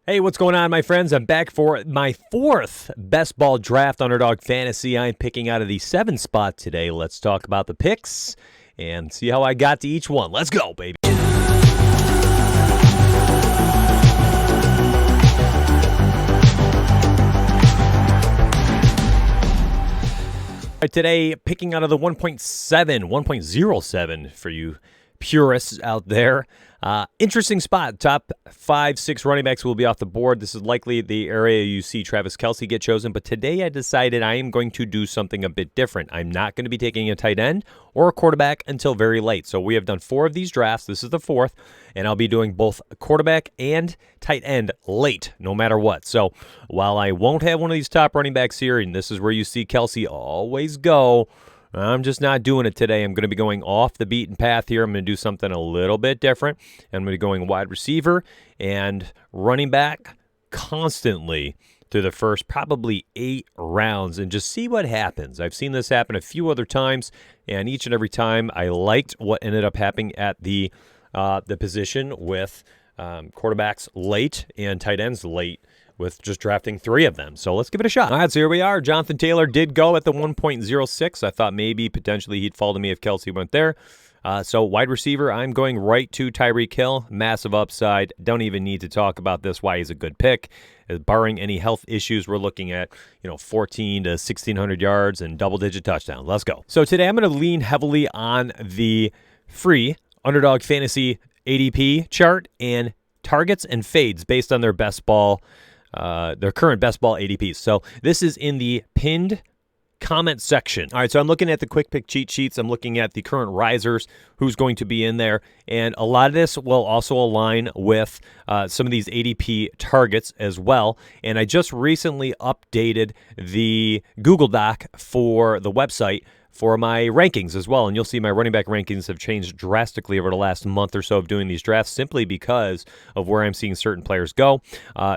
Hey, what's going on, my friends? I'm back for my fourth best ball draft Underdog fantasy. I'm picking out of the 7 spot today. Let's talk about the picks and see how I got to each one. Let's go, baby. Today, picking out of the 1.07 for you purists out there. Interesting spot. Top 5, 6 running backs will be off the board. This is likely the area you see Travis Kelce get chosen. But today I decided I am going to do something a bit different. I'm not going to be taking a tight end or a quarterback until very late. So we have done 4 of these drafts. This is the 4th. And I'll be doing both quarterback and tight end late, no matter what. So while I won't have one of these top running backs here, and this is where you see Kelce always go, I'm just not doing it today. I'm going to be going off the beaten path here. I'm going to do something a little bit different. I'm going to be going wide receiver and running back constantly through the first probably 8 rounds and just see what happens. I've seen this happen a few other times, and each and every time I liked what ended up happening at the position with quarterbacks late and tight ends late, with just drafting 3 of them. So let's give it a shot. All right, so here we are. Jonathan Taylor did go at the 1.06. I thought maybe potentially he'd fall to me if Kelce went there. So wide receiver, I'm going right to Tyreek Hill. Massive upside. Don't even need to talk about this, why he's a good pick. Barring any health issues, we're looking at 14 to 1,600 yards and double-digit touchdowns. Let's go. So today I'm going to lean heavily on the free Underdog Fantasy ADP chart and targets and fades based on their best ball, their current best ball ADPs. So this is in the pinned comment section. All right, so I'm looking at the quick pick cheat sheets. I'm looking at the current risers, who's going to be in there. And a lot of this will also align with some of these ADP targets as well. And I just recently updated the Google Doc for the website for my rankings as well. And you'll see my running back rankings have changed drastically over the last month or so of doing these drafts simply because of where I'm seeing certain players go.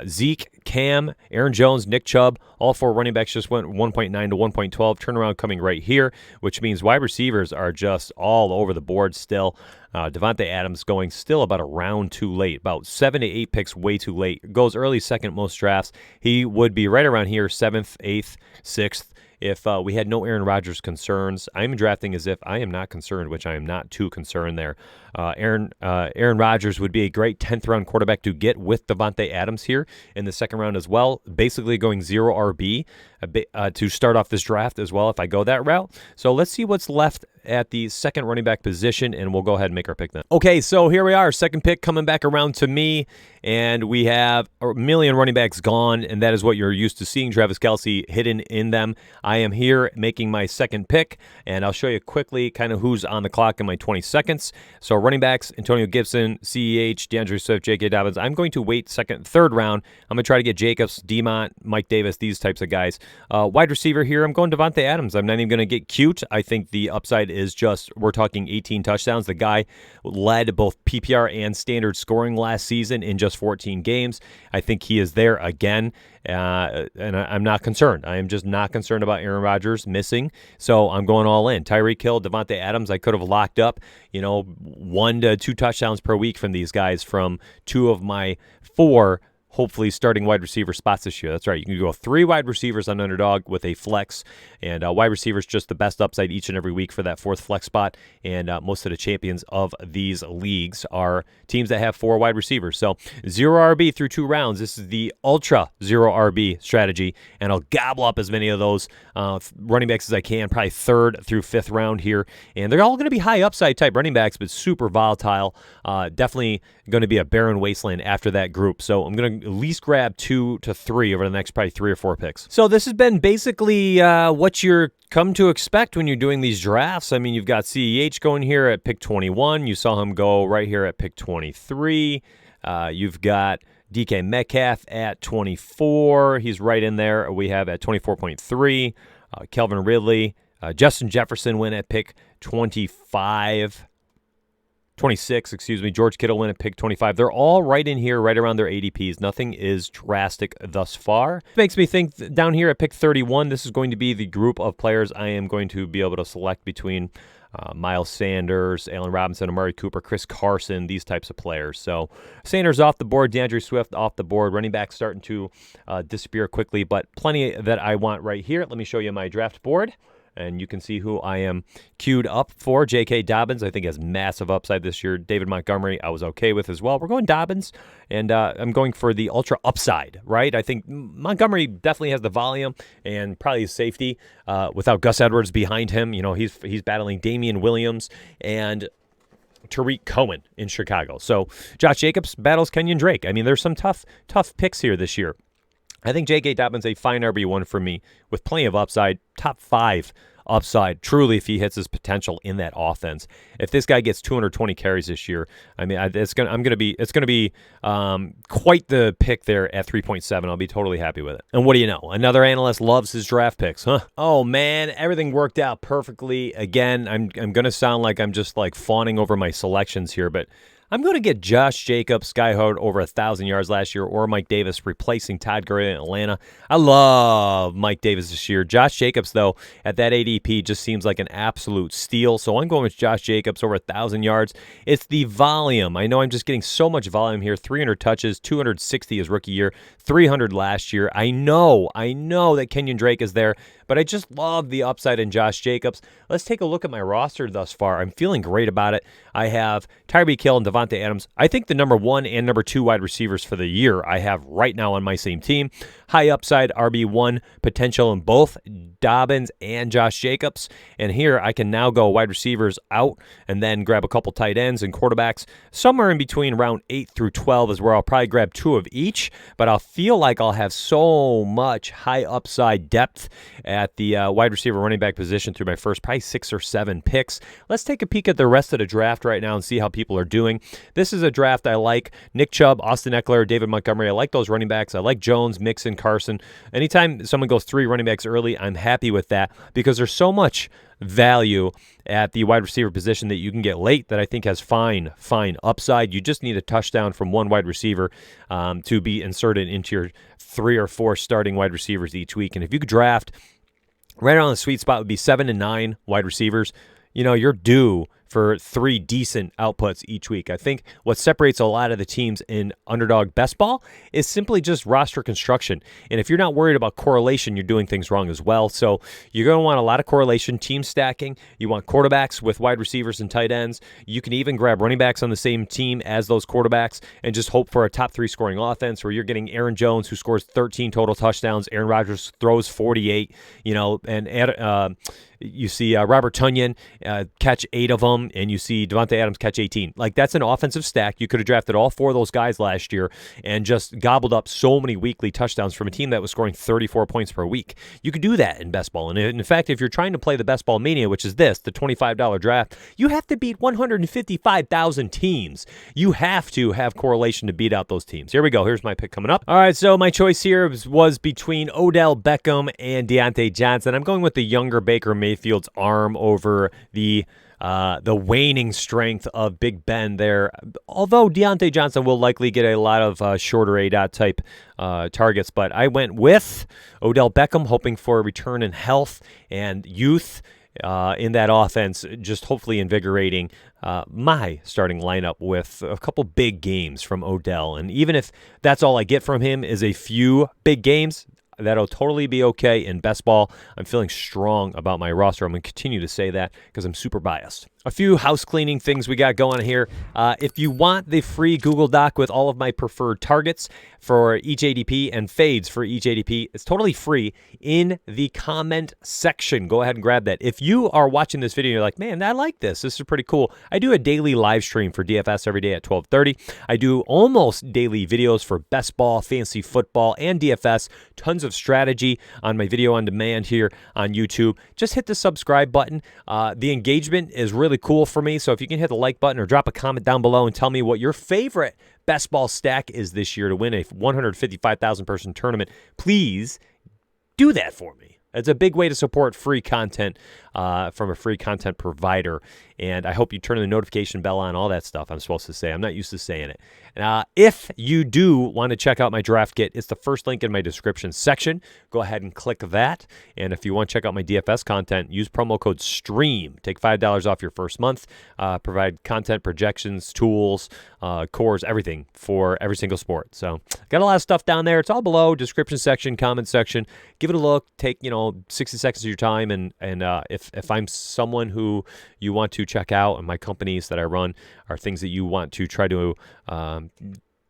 Zeke, Cam, Aaron Jones, Nick Chubb, all 4 running backs just went 1.9 to 1.12. Turnaround coming right here, which means wide receivers are just all over the board still. Devontae Adams going still about a round too late, about 7 to 8 picks way too late. Goes early second most drafts. He would be right around here, 7th, 8th, 6th. If we had no Aaron Rodgers concerns. I'm drafting as if I am not concerned, which I am not too concerned there. Aaron Rodgers would be a great 10th round quarterback to get with Devontae Adams here in the second round as well. Basically going 0 RB to start off this draft as well if I go that route. So let's see what's left at the second running back position, and we'll go ahead and make our pick then. Okay, so here we are. Second pick coming back around to me, and we have a million running backs gone, and that is what you're used to seeing, Travis Kelce hidden in them. I am here making my second pick, and I'll show you quickly kind of who's on the clock in my 20 seconds. So running backs, Antonio Gibson, CEH, DeAndre Swift, J.K. Dobbins. I'm going to wait second, third round. I'm going to try to get Jacobs, Demont, Mike Davis, these types of guys. Wide receiver here, I'm going Devontae Adams. I'm not even going to get cute. I think the upside is just, we're talking 18 touchdowns. The guy led both PPR and standard scoring last season in just 14 games. I think he is there again, and I'm not concerned. I am just not concerned about Aaron Rodgers missing, so I'm going all in. Tyreek Hill, Devontae Adams, I could have locked up 1 to 2 touchdowns per week from these guys from 2 of my 4 hopefully starting wide receiver spots this year. That's right. You can go 3 wide receivers on Underdog with a flex, and wide receivers just the best upside each and every week for that 4th flex spot. And most of the champions of these leagues are teams that have 4 wide receivers. So 0 RB through 2 rounds. This is the ultra 0 RB strategy, and I'll gobble up as many of those running backs as I can, probably 3rd through 5th round here. And they're all going to be high upside type running backs, but super volatile. Definitely going to be a barren wasteland after that group. So I'm going to at least grab 2 to 3 over the next probably 3 or 4 picks. So this has been basically what you're come to expect when you're doing these drafts. I mean, you've got CEH going here at pick 21. You saw him go right here at pick 23. You've got DK Metcalf at 24. He's right in there. We have at 24.3. Calvin Ridley. Justin Jefferson went at pick 26, George Kittle went at pick 25. They're all right in here, right around their ADPs. Nothing is drastic thus far. Makes me think down here at pick 31, this is going to be the group of players I am going to be able to select between Miles Sanders, Allen Robinson, Amari Cooper, Chris Carson, these types of players. So Sanders off the board, DeAndre Swift off the board, running back starting to disappear quickly, but plenty that I want right here. Let me show you my draft board, and you can see who I am queued up for. J.K. Dobbins, I think, has massive upside this year. David Montgomery, I was okay with as well. We're going Dobbins, and I'm going for the ultra upside, right? I think Montgomery definitely has the volume and probably his safety without Gus Edwards behind him. You know, he's battling Damian Williams and Tariq Cohen in Chicago. So Josh Jacobs battles Kenyon Drake. I mean, there's some tough picks here this year. I think J.K. Dobbins a fine RB1 for me with plenty of upside, top 5 upside, truly, if he hits his potential in that offense. If this guy gets 220 carries this year, I mean, it's gonna be quite the pick there at 3.7. I'll be totally happy with it. And what do you know? Another analyst loves his draft picks, huh? Oh man, everything worked out perfectly. Again, I'm gonna sound like I'm just like fawning over my selections here, but I'm going to get Josh Jacobs, Sky Howard over 1,000 yards last year, or Mike Davis replacing Todd Gurley in Atlanta. I love Mike Davis this year. Josh Jacobs, though, at that ADP just seems like an absolute steal. So I'm going with Josh Jacobs over 1,000 yards. It's the volume. I know I'm just getting so much volume here. 300 touches, 260 his rookie year, 300 last year. I know that Kenyon Drake is there, but I just love the upside in Josh Jacobs. Let's take a look at my roster thus far. I'm feeling great about it. I have Tyreek Hill and Devontae Adams. I think the number 1 and number 2 wide receivers for the year I have right now on my same team. High upside RB1 potential in both Dobbins and Josh Jacobs. And here I can now go wide receivers out and then grab a couple tight ends and quarterbacks. Somewhere in between round 8 through 12 is where I'll probably grab 2 of each, but I'll feel like I'll have so much high upside depth at the wide receiver running back position through my first probably 6 or 7 picks. Let's take a peek at the rest of the draft right now and see how people are doing. This is a draft I like. Nick Chubb, Austin Eckler, David Montgomery. I like those running backs. I like Jones, Mixon, Carson. Anytime someone goes 3 running backs early, I'm happy with that because there's so much value at the wide receiver position that you can get late that I think has fine upside. You just need a touchdown from one wide receiver to be inserted into your 3 or 4 starting wide receivers each week. And if you could draft right around the sweet spot would be 7 to 9 wide receivers, you know, you're due for 3 decent outputs each week. I think what separates a lot of the teams in Underdog Best Ball is simply just roster construction. And if you're not worried about correlation, you're doing things wrong as well. So you're going to want a lot of correlation, team stacking. You want quarterbacks with wide receivers and tight ends. You can even grab running backs on the same team as those quarterbacks and just hope for a top 3 scoring offense where you're getting Aaron Jones, who scores 13 total touchdowns. Aaron Rodgers throws 48, you know, and you see Robert Tonyan catch 8 of them, and you see Devontae Adams catch 18. Like, that's an offensive stack. You could have drafted all 4 of those guys last year and just gobbled up so many weekly touchdowns from a team that was scoring 34 points per week. You could do that in Best Ball. And in fact, if you're trying to play the Best Ball Mania, which is this, the $25 draft, you have to beat 155,000 teams. You have to have correlation to beat out those teams. Here we go. Here's my pick coming up. All right, so my choice here was between Odell Beckham and Deontay Johnson. I'm going with the younger Baker Mayfield's arm over the waning strength of Big Ben there. Although Deontay Johnson will likely get a lot of shorter ADOT type targets, but I went with Odell Beckham, hoping for a return in health and youth in that offense, just hopefully invigorating my starting lineup with a couple big games from Odell. And even if that's all I get from him is a few big games, that'll totally be okay in Best Ball. I'm feeling strong about my roster. I'm going to continue to say that because I'm super biased. A few house cleaning things we got going here. If you want the free Google Doc with all of my preferred targets for each ADP and fades for each ADP, it's totally free in the comment section. Go ahead and grab that. If you are watching this video and you're like, man, I like this. This is pretty cool. I do a daily live stream for DFS every day at 12:30. I do almost daily videos for Best Ball, Fantasy Football, and DFS. Tons of strategy on my video on demand here on YouTube. Just hit the subscribe button. The engagement is really cool for me, so if you can hit the like button or drop a comment down below and tell me what your favorite Best Ball stack is this year to win a 155,000 person tournament, please do that for me. It's a big way to support free content from a free content provider. And I hope you turn the notification bell on, all that stuff I'm supposed to say. I'm not used to saying it. If you do want to check out my draft kit, it's the first link in my description section. Go ahead and click that. And if you want to check out my DFS content, use promo code STREAM. Take $5 off your first month. Provide content, projections, tools, cores, everything for every single sport. So got a lot of stuff down there. It's all below, description section, comment section. Give it a look. Take 60 seconds of your time. And if I'm someone who you want to check out, and my companies that I run are things that you want to try to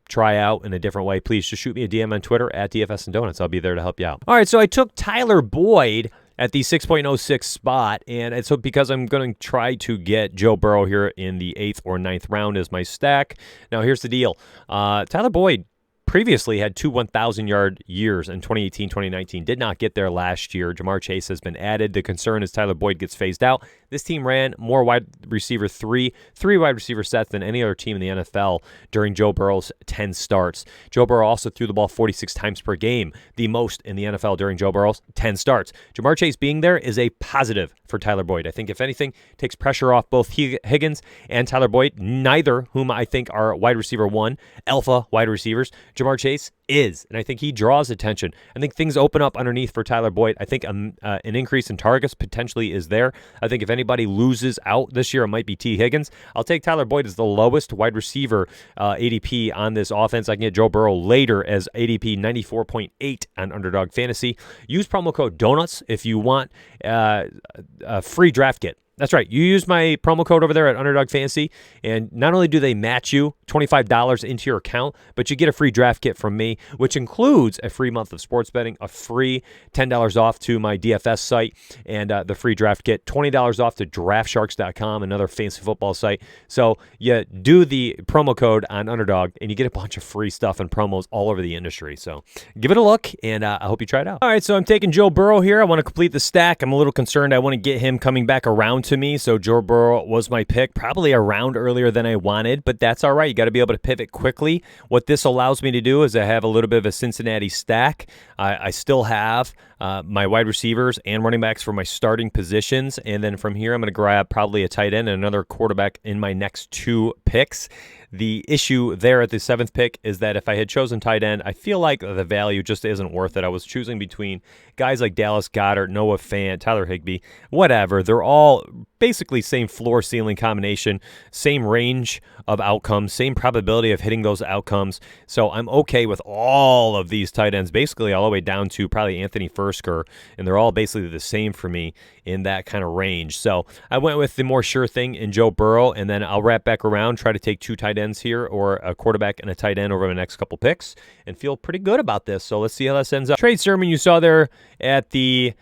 try out in a different way, please just shoot me a DM on Twitter at DFSnDonuts. I'll be there to help you out. All right, so I took Tyler Boyd at the 6.06 spot, and it's because I'm going to try to get Joe Burrow here in the 8th or 9th round as my stack. Now, here's the deal. Tyler Boyd previously had two 1,000-yard years in 2018, 2019. Did not get there last year. Jamar Chase has been added. The concern is Tyler Boyd gets phased out. This team ran more wide receiver three wide receiver sets than any other team in the NFL during Joe Burrow's 10 starts. Joe Burrow also threw the ball 46 times per game, the most in the NFL during Joe Burrow's 10 starts. Jamar Chase being there is a positive for Tyler Boyd. I think, if anything, takes pressure off both Higgins and Tyler Boyd, neither whom I think are wide receiver one, alpha wide receivers. Jamar Chase is, and I think he draws attention. I think things open up underneath for Tyler Boyd. I think an increase in targets potentially is there. I think if anybody loses out this year, it might be T. Higgins. I'll take Tyler Boyd as the lowest wide receiver ADP on this offense. I can get Joe Burrow later as ADP 94.8 on Underdog Fantasy. Use promo code DONUTS if you want a free draft kit. That's right. You use my promo code over there at Underdog Fantasy, and not only do they match you $25 into your account, but you get a free draft kit from me, which includes a free month of sports betting, a free $10 off to my DFS site, and the free draft kit, $20 off to DraftSharks.com, another fantasy football site. So you do the promo code on Underdog, and you get a bunch of free stuff and promos all over the industry. So give it a look, and I hope you try it out. All right, so I'm taking Joe Burrow here. I want to complete the stack. I'm a little concerned. I want to get him coming back around to me. So Joe Burrow was my pick, probably a round earlier than I wanted, but that's all right. You got to be able to pivot quickly. What this allows me to do is I have a little bit of a Cincinnati stack. I still have my wide receivers and running backs for my starting positions, and then from here I'm going to grab probably a tight end and another quarterback in my next two picks. The issue there at the 7th pick is that if I had chosen tight end, I feel like the value just isn't worth it. I was choosing between guys like Dallas Goedert, Noah Fant, Tyler Higbee, whatever. They're all basically same floor ceiling combination, same range of outcomes, same probability of hitting those outcomes. So I'm okay with all of these tight ends, basically all the way down to probably Anthony Fursker, and they're all basically the same for me in that kind of range. So I went with the more sure thing in Joe Burrow, and then I'll wrap back around, try to take two tight ends here, or a quarterback and a tight end over the next couple picks, and feel pretty good about this. So let's see how this ends up. Trey Sermon you saw there at the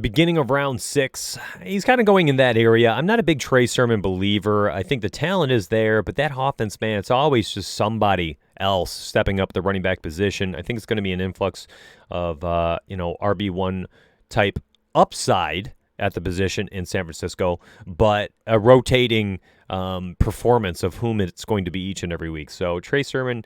beginning of round 6, he's kind of going in that area. I'm not a big Trey Sermon believer. I think the talent is there, but that offense, man, it's always just somebody else stepping up the running back position. I think it's going to be an influx of RB1 type upside at the position in San Francisco, but a rotating performance of whom it's going to be each and every week. So Trey Sermon,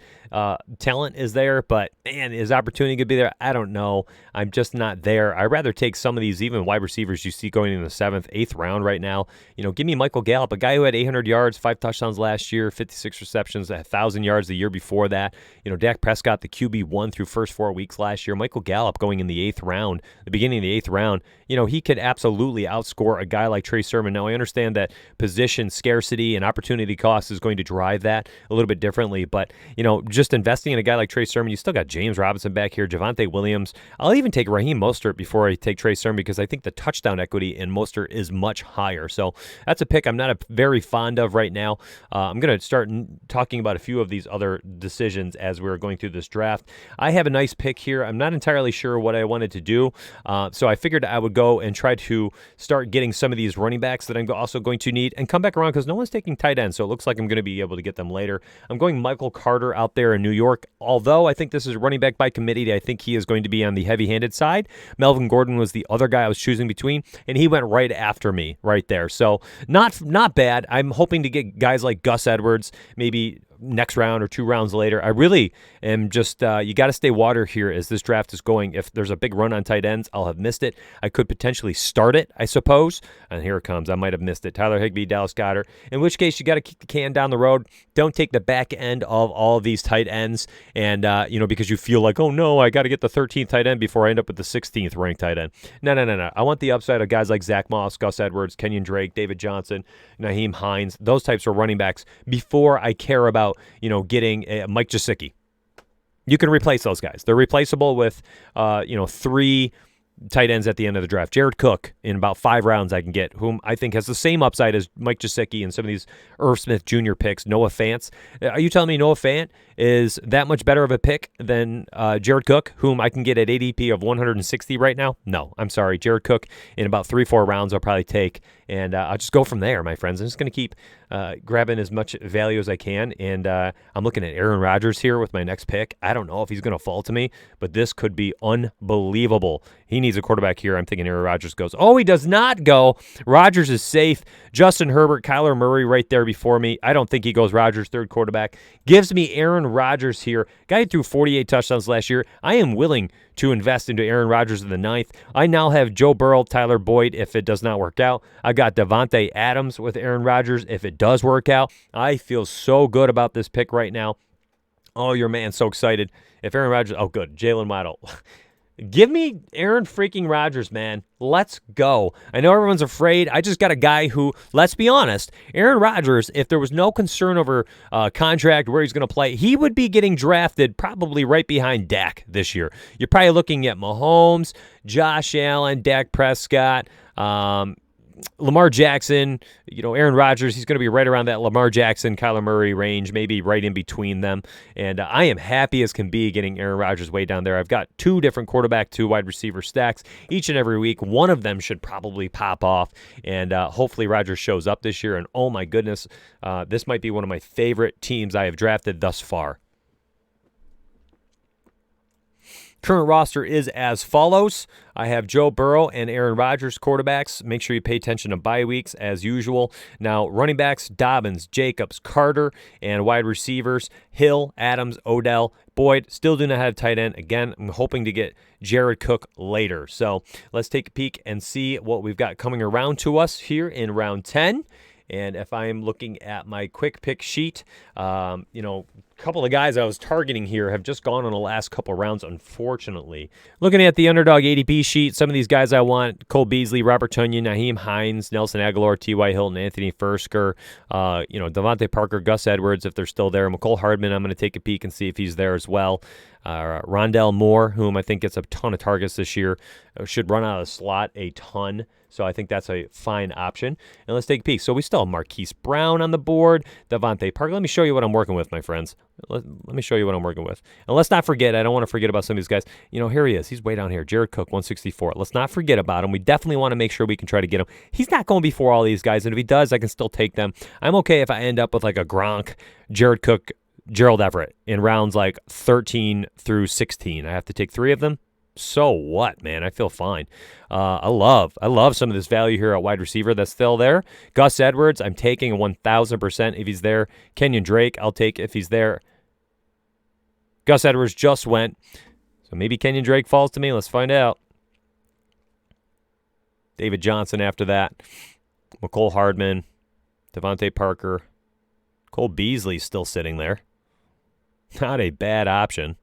talent is there, but man, is opportunity going to be there? I don't know. I'm just not there. I'd rather take some of these even wide receivers you see going in the 7th, 8th round right now. Give me Michael Gallup, a guy who had 800 yards, 5 touchdowns last year, 56 receptions, 1,000 yards the year before that. Dak Prescott, the QB1 through first 4 weeks last year. Michael Gallup going in the 8th round, the beginning of the 8th round. He could absolutely outscore a guy like Trey Sermon. Now, I understand that position scarcity and opportunity cost is going to drive that a little bit differently, but just investing in a guy like Trey Sermon, you still got James Robinson back here, Javonte Williams. I'll even take Raheem Mostert before I take Trey Sermon because I think the touchdown equity in Mostert is much higher. So that's a pick I'm not very fond of right now. I'm going to start talking about a few of these other decisions as we're going through this draft. I have a nice pick here. I'm not entirely sure what I wanted to do, so I figured I would go and try to start getting some of these running backs that I'm also going to need and come back around because no one's taking tight ends, so it looks like I'm going to be able to get them later. I'm going Michael Carter out there in New York. Although I think this is running back by committee, I think he is going to be on the heavy-handed side. Melvin Gordon was the other guy I was choosing between, and he went right after me right there. So not bad. I'm hoping to get guys like Gus Edwards, maybe next round or 2 rounds later. I really am just, you got to stay water here as this draft is going. If there's a big run on tight ends, I'll have missed it. I could potentially start it, I suppose. And here it comes. I might have missed it. Tyler Higbee, Dallas Goedert. In which case, you got to kick the can down the road. Don't take the back end of all of these tight ends and, because you feel like, oh, no, I got to get the 13th tight end before I end up with the 16th ranked tight end. No. I want the upside of guys like Zach Moss, Gus Edwards, Kenyon Drake, David Johnson, Nyheim Hines, those types of running backs before I care about, getting Mike Gesicki. You can replace those guys. They're replaceable with, 3 tight ends at the end of the draft. Jared Cook in about 5 rounds I can get, whom I think has the same upside as Mike Gesicki and some of these Irv Smith Jr. picks. Noah Fant. Are you telling me Noah Fant is that much better of a pick than Jared Cook, whom I can get at ADP of 160 right now? No, I'm sorry. Jared Cook in about 3-4 rounds I'll probably take, and I'll just go from there, my friends. I'm just going to keep grabbing as much value as I can, and I'm looking at Aaron Rodgers here with my next pick. I don't know if he's going to fall to me, but this could be unbelievable. He needs a quarterback here. I'm thinking Aaron Rodgers goes. Oh, he does not go. Rodgers is safe. Justin Herbert, Kyler Murray right there before me. I don't think he goes Rodgers, third quarterback. Gives me Aaron Rodgers here. Guy who threw 48 touchdowns last year. I am willing to invest into Aaron Rodgers in the 9th. I now have Joe Burrow, Tyler Boyd if it does not work out. I got Devontae Adams with Aaron Rodgers if it does work out. I feel so good about this pick right now. Oh, your man's so excited. If Aaron Rodgers, oh good, Jalen Waddle. Give me Aaron freaking Rodgers, man. Let's go. I know everyone's afraid. I just got a guy who, let's be honest, Aaron Rodgers, if there was no concern over contract, where he's going to play, he would be getting drafted probably right behind Dak this year. You're probably looking at Mahomes, Josh Allen, Dak Prescott, Lamar Jackson, Aaron Rodgers. He's going to be right around that Lamar Jackson, Kyler Murray range, maybe right in between them. And I am happy as can be getting Aaron Rodgers way down there. I've got 2 different quarterback, 2 wide receiver stacks each and every week. One of them should probably pop off, and hopefully Rodgers shows up this year. And oh my goodness, this might be one of my favorite teams I have drafted thus far. Current roster is as follows. I have Joe Burrow and Aaron Rodgers quarterbacks. Make sure you pay attention to bye weeks as usual. Now, running backs, Dobbins, Jacobs, Carter, and wide receivers, Hill, Adams, Odell, Boyd. Still do not have tight end. Again, I'm hoping to get Jared Cook later. So let's take a peek and see what we've got coming around to us here in round 10. And if I am looking at my quick pick sheet, a couple of guys I was targeting here have just gone on the last couple of rounds, unfortunately. Looking at the Underdog ADP sheet, some of these guys I want: Cole Beasley, Robert Tonyan, Nyheim Hines, Nelson Aguilar, T.Y. Hilton, Anthony Fursker, Devontae Parker, Gus Edwards, if they're still there. McCole Hardman, I'm going to take a peek and see if he's there as well. Rondell Moore, whom I think gets a ton of targets this year, should run out of the slot a ton. So I think that's a fine option. And let's take a peek. So we still have Marquise Brown on the board, Devontae Parker. Let me show you what I'm working with, my friends. Let me show you what I'm working with. And let's not forget, I don't want to forget about some of these guys. Here he is. He's way down here. Jared Cook, 164. Let's not forget about him. We definitely want to make sure we can try to get him. He's not going before all these guys, and if he does, I can still take them. I'm okay if I end up with like a Gronk, Jared Cook, Gerald Everett in rounds like 13 through 16. I have to take 3 of them. So what, man? I feel fine. I love some of this value here at wide receiver that's still there. Gus Edwards, I'm taking 1,000% if he's there. Kenyon Drake, I'll take if he's there. Gus Edwards just went, so maybe Kenyon Drake falls to me. Let's find out. David Johnson after that. McCole Hardman, Devontae Parker. Cole Beasley's still sitting there. Not a bad option.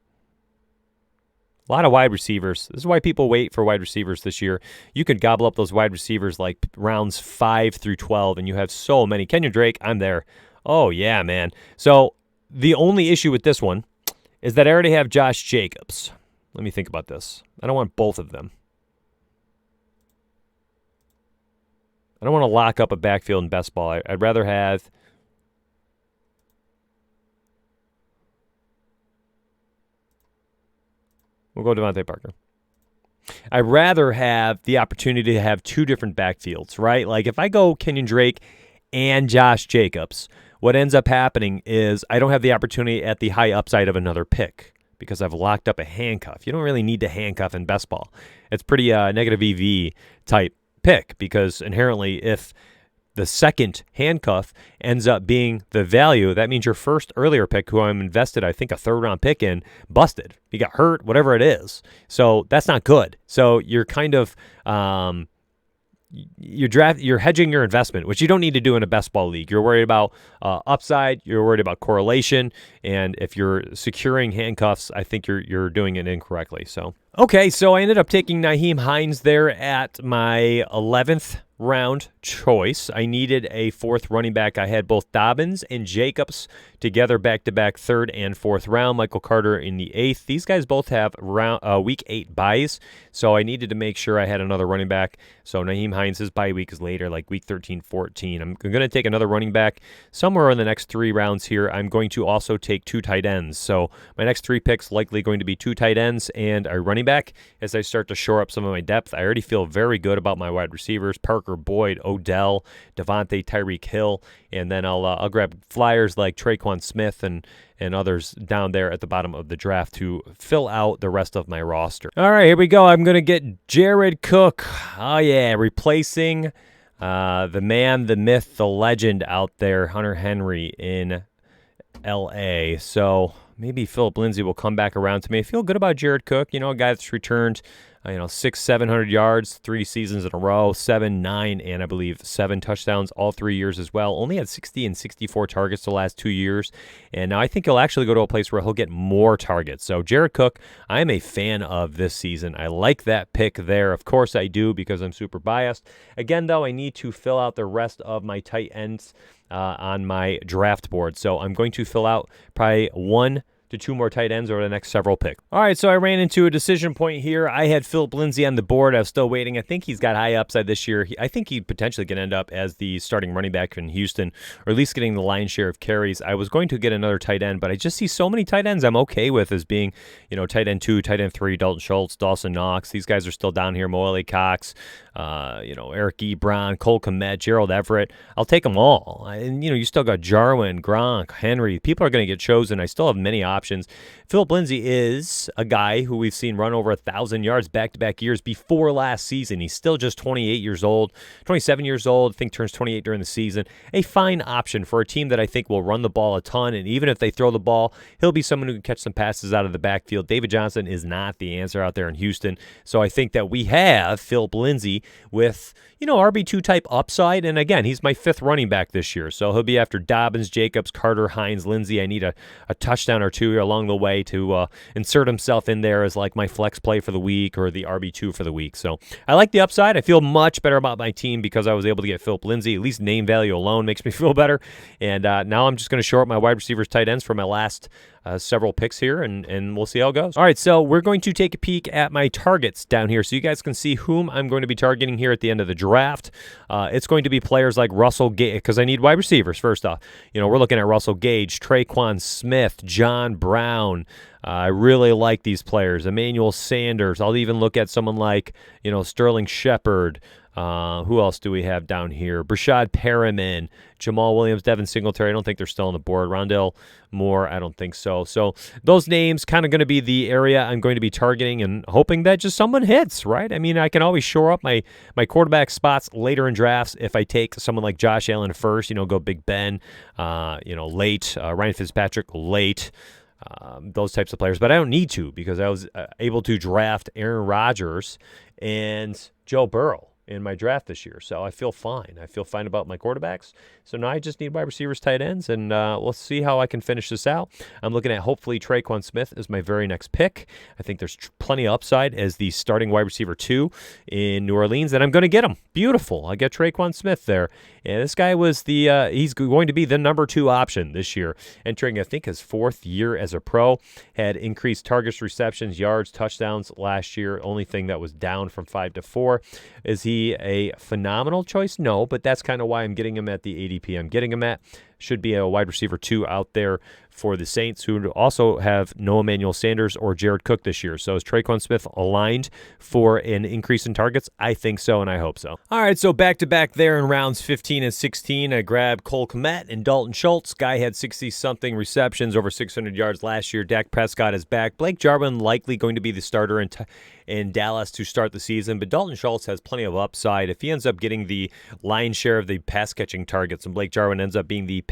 A lot of wide receivers. This is why people wait for wide receivers this year. You could gobble up those wide receivers like rounds 5 through 12, and you have so many. Kenyon Drake, I'm there. Oh, yeah, man. So the only issue with this one is that I already have Josh Jacobs. Let me think about this. I don't want both of them. I don't want to lock up a backfield in best ball. I'd rather have... We'll go Devontae Parker. I'd rather have the opportunity to have 2 different backfields, right? Like if I go Kenyon Drake and Josh Jacobs, what ends up happening is I don't have the opportunity at the high upside of another pick because I've locked up a handcuff. You don't really need to handcuff in best ball. It's pretty negative EV type pick because inherently if the second handcuff ends up being the value, that means your first earlier pick, who I'm invested, I think, a third-round pick in, busted. He got hurt, whatever it is. So that's not good. So you're kind of you're hedging your investment, which you don't need to do in a best ball league. You're worried about upside. You're worried about correlation. And if you're securing handcuffs, I think you're doing it incorrectly. So okay, so I ended up taking Nyheim Hines there at my 11th round choice. I needed a fourth running back. I had both Dobbins and Jacobs together back-to-back third and fourth round. Michael Carter in the 8th. These guys both have week 8 buys, so I needed to make sure I had another running back. So Nyheim Hines' bye week is later, like week 13, 14. I'm going to take another running back somewhere in the next 3 rounds here. I'm going to also take 2 tight ends. So my next 3 picks likely going to be 2 tight ends and a running back as I start to shore up some of my depth. I already feel very good about my wide receivers, Parker Boyd, Odell, Devontae, Tyreek Hill, and then I'll grab flyers like Traequon Smith and others down there at the bottom of the draft to fill out the rest of my roster. All right, here we go. I'm going to get Jared Cook. Oh, yeah, replacing the man, the myth, the legend out there, Hunter Henry in L.A. So maybe Phillip Lindsey will come back around to me. I feel good about Jared Cook, a guy that's returned 600-700 yards 3 seasons in a row, 7, 9, and I believe 7 touchdowns all 3 years as well. Only had 60 and 64 targets the last 2 years, and now I think he'll actually go to a place where he'll get more targets. So Jared Cook, I am a fan of this season. I like that pick there. Of course I do because I'm super biased. Again, though, I need to fill out the rest of my tight ends on my draft board. So I'm going to fill out probably 1 to 2 more tight ends over the next several picks. All right, so I ran into a decision point here. I had Phillip Lindsey on the board. I was still waiting. I think he's got high upside this year. I think he potentially can end up as the starting running back in Houston, or at least getting the lion's share of carries. I was going to get another tight end, but I just see so many tight ends I'm okay with as being, tight end 2, tight end 3, Dalton Schultz, Dawson Knox. These guys are still down here. Mo Cox, Eric Ebron, Cole Kmet, Gerald Everett. I'll take them all. And, you still got Jarwin, Gronk, Henry. People are going to get chosen. I still have many options. Phillip Lindsey is a guy who we've seen run over 1,000 yards back-to-back years before last season. He's still just 28 years old, 27 years old, I think turns 28 during the season. A fine option for a team that I think will run the ball a ton, and even if they throw the ball, he'll be someone who can catch some passes out of the backfield. David Johnson is not the answer out there in Houston, so I think that we have Phillip Lindsey with, RB2 type upside, and again, he's my 5th running back this year, so he'll be after Dobbins, Jacobs, Carter, Hines, Lindsey. I need a touchdown or 2 along the way to insert himself in there as like my flex play for the week or the RB2 for the week. So I like the upside. I feel much better about my team because I was able to get Phillip Lindsey. At least name value alone makes me feel better. And now I'm just going to shore up my wide receivers, tight ends for my last several picks here, and we'll see how it goes. All right, so we're going to take a peek at my targets down here so you guys can see whom I'm going to be targeting here at the end of the draft. It's going to be players like Russell Gage, because I need wide receivers first off. We're looking at Russell Gage, Traequon Smith, John Brown. I really like these players. Emmanuel Sanders. I'll even look at someone like, Sterling Shepard. Who else do we have down here? Brashad Perriman, Jamal Williams, Devin Singletary. I don't think they're still on the board. Rondell Moore, I don't think so. So those names kind of going to be the area I'm going to be targeting and hoping that just someone hits, right? I mean, I can always shore up my quarterback spots later in drafts if I take someone like Josh Allen first, go Big Ben, late, Ryan Fitzpatrick late. Those types of players, but I don't need to because I was able to draft Aaron Rodgers and Joe Burrow in my draft this year, so I feel fine. I feel fine about my quarterbacks. So now I just need wide receivers, tight ends, and we'll see how I can finish this out. I'm looking at hopefully Traequon Smith as my very next pick. I think there's plenty of upside as the starting wide receiver 2 in New Orleans, and I'm going to get him. Beautiful. I get Traequon Smith there. And this guy was he's going to be the number 2 option this year, entering, I think, his 4th year as a pro. Had increased targets, receptions, yards, touchdowns last year. Only thing that was down from 5 to 4. Is he a phenomenal choice? No, but that's kind of why I'm getting him at the ADP I'm getting him at. should be a wide receiver 2 out there for the Saints, who also have no Emmanuel Sanders or Jared Cook this year. So is Traequon Smith aligned for an increase in targets? I think so, and I hope so. All right, so back-to-back there in rounds 15 and 16, I grabbed Cole Kmet and Dalton Schultz. Guy had 60-something receptions, over 600 yards last year. Dak Prescott is back. Blake Jarwin likely going to be the starter in Dallas to start the season, but Dalton Schultz has plenty of upside. If he ends up getting the lion's share of the pass-catching targets and Blake Jarwin ends up being the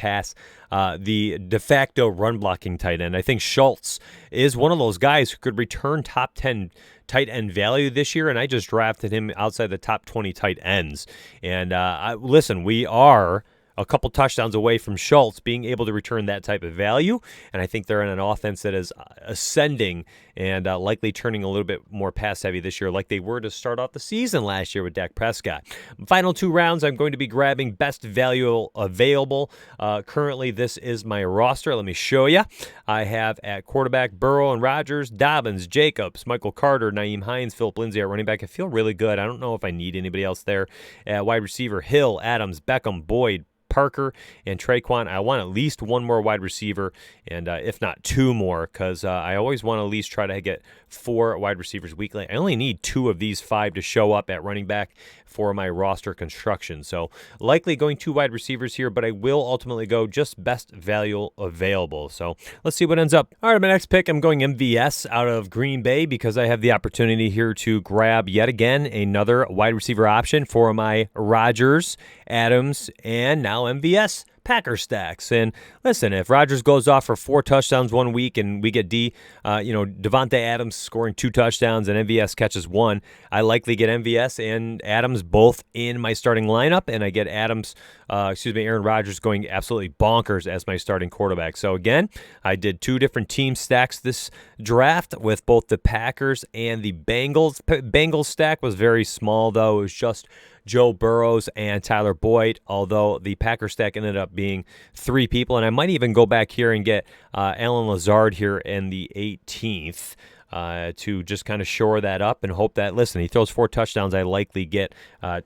de facto run-blocking tight end, I think Schultz is one of those guys who could return top 10 tight end value this year, and I just drafted him outside the top 20 tight ends. And listen, we are a couple touchdowns away from Schultz being able to return that type of value, and I think they're in an offense that is ascending and likely turning a little bit more pass-heavy this year like they were to start off the season last year with Dak Prescott. Final 2 rounds, I'm going to be grabbing best value available. Currently, this is my roster. Let me show you. I have at quarterback Burrow and Rodgers, Dobbins, Jacobs, Michael Carter, Nyheim Hines, Phillip Lindsey at running back. I feel really good. I don't know if I need anybody else there. At wide receiver, Hill, Adams, Beckham, Boyd, Parker, and Traequon. I want at least one more wide receiver, and if not 2 more, because I always want to at least try to get 4 wide receivers weekly. I only need 2 of these 5 to show up at running back for my roster construction. So likely going 2 wide receivers here, but I will ultimately go just best value available. So let's see what ends up. All right, my next pick, I'm going MVS out of Green Bay because I have the opportunity here to grab yet again another wide receiver option for my Rodgers, Adams, and now MVS Packer stacks. And listen, if Rodgers goes off for 4 touchdowns one week and we get Devontae Adams scoring 2 touchdowns and MVS catches 1, I likely get MVS and Adams both in my starting lineup, and I get Aaron Rodgers going absolutely bonkers as my starting quarterback. So again, I did 2 different team stacks this draft with both the Packers and the Bengals. Bengals stack was very small, though. It was just Joe Burrows and Tyler Boyd, although the Packer stack ended up being 3 people. And I might even go back here and get Alan Lazard here in the 18th to just kind of shore that up and hope that, listen, he throws 4 touchdowns, I likely get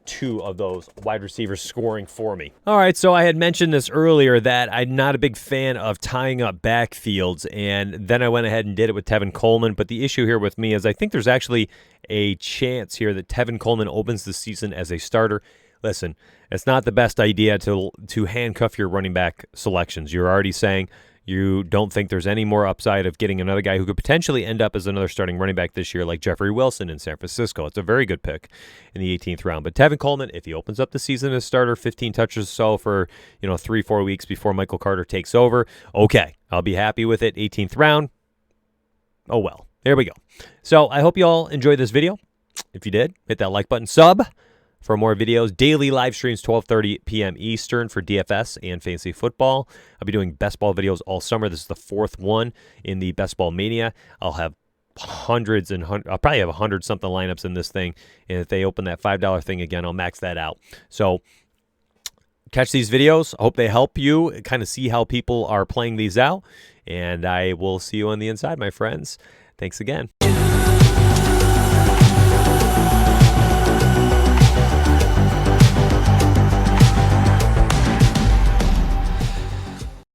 2 of those wide receivers scoring for me. All right, so I had mentioned this earlier that I'm not a big fan of tying up backfields, and then I went ahead and did it with Tevin Coleman. But the issue here with me is I think there's actually a chance here that Tevin Coleman opens the season as a starter. Listen, it's not the best idea to handcuff your running back selections. You're already saying you don't think there's any more upside of getting another guy who could potentially end up as another starting running back this year like Jeffrey Wilson in San Francisco. It's a very good pick in the 18th round. But Tevin Coleman, if he opens up the season as starter, 15 touches or so for 3-4 weeks before Michael Carter takes over, okay, I'll be happy with it. 18th round, oh well. There we go. So I hope you all enjoyed this video. If you did, hit that like button, sub for more videos. Daily live streams, 12:30 p.m. Eastern for DFS and fantasy football. I'll be doing best ball videos all summer. This is the 4th one in the Best Ball Mania. I'll have hundreds and I'll probably have 100-something lineups in this thing. And if they open that $5 thing again, I'll max that out. So catch these videos. I hope they help you kind of see how people are playing these out. And I will see you on the inside, my friends. Thanks again.